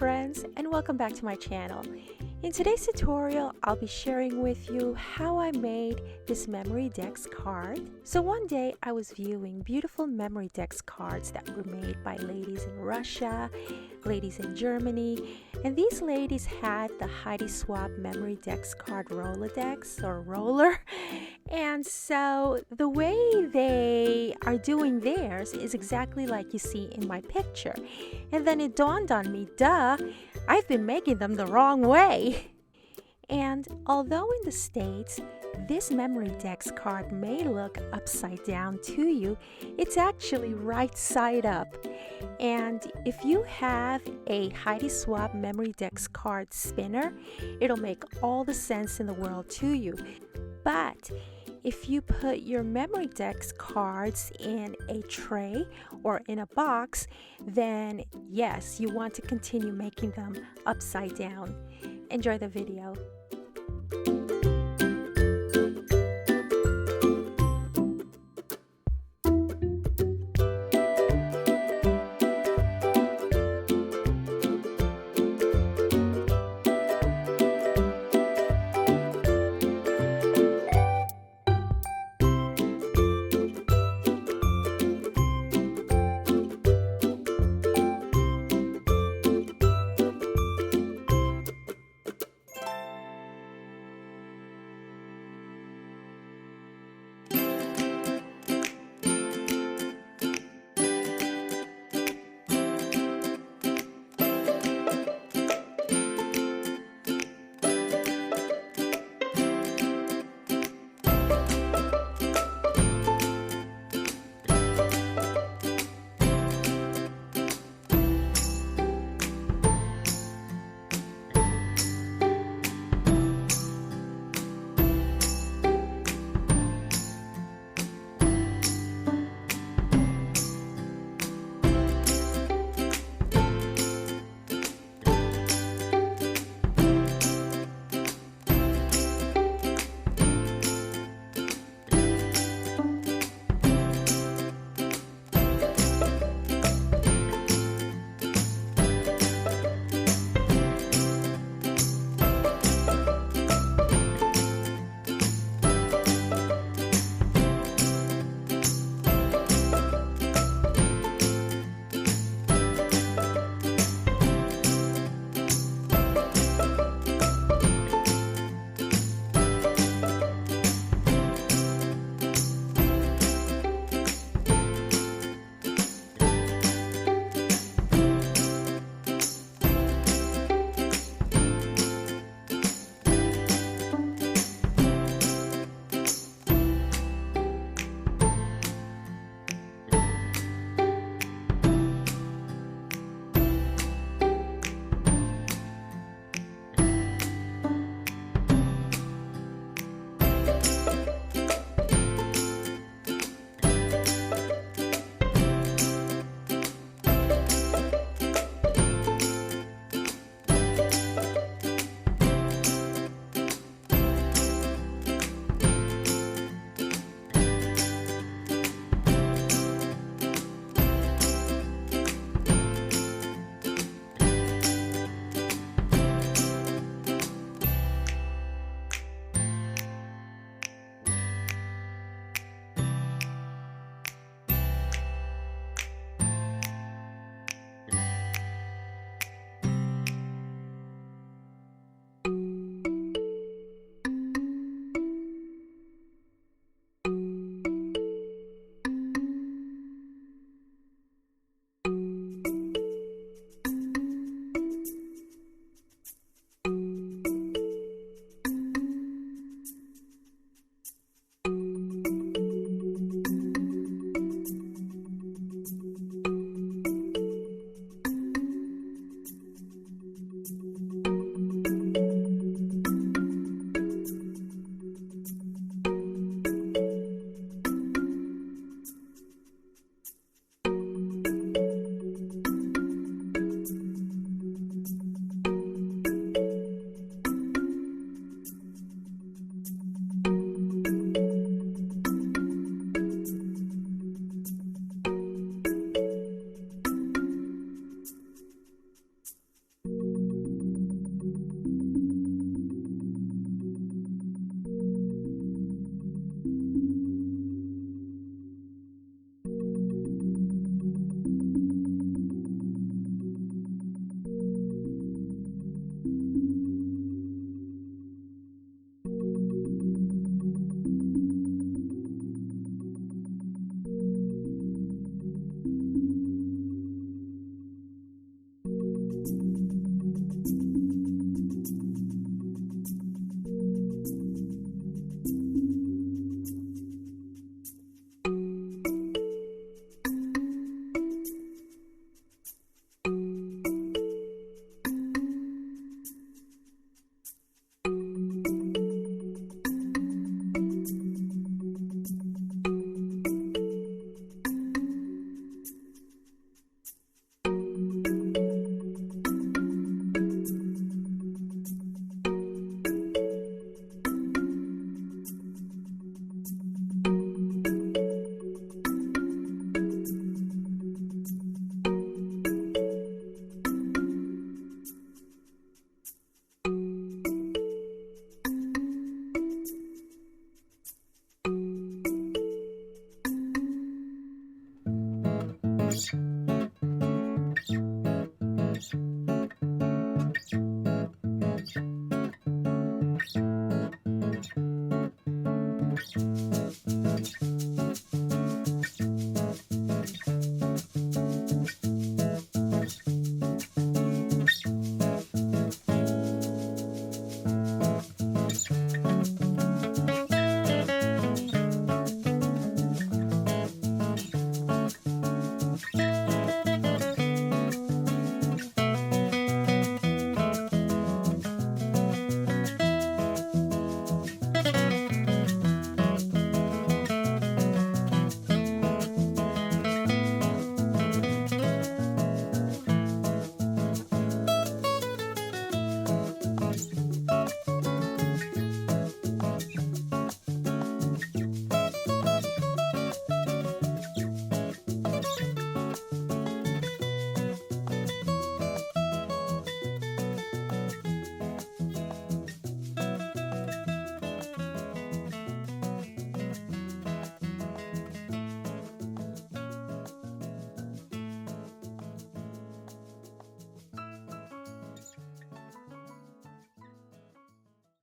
friends, and welcome back to my channel. In today's tutorial, I'll be sharing with you how I made this Memorydex card. So one day I was viewing beautiful Memorydex cards that were made by ladies in Russia, ladies in Germany, and these ladies had the Heidi Swapp Memorydex card Rolodex or roller. And so the way they are doing theirs is exactly like you see in my picture. And then it dawned on me, duh, I've been making them the wrong way. And although in the States, this Memorydex card may look upside down to you, it's actually right side up. And if you have a Heidi Swapp Memorydex card spinner, it'll make all the sense in the world to you. But if you put your Memorydex cards in a tray or in a box, then yes, you want to continue making them upside down. Enjoy the video.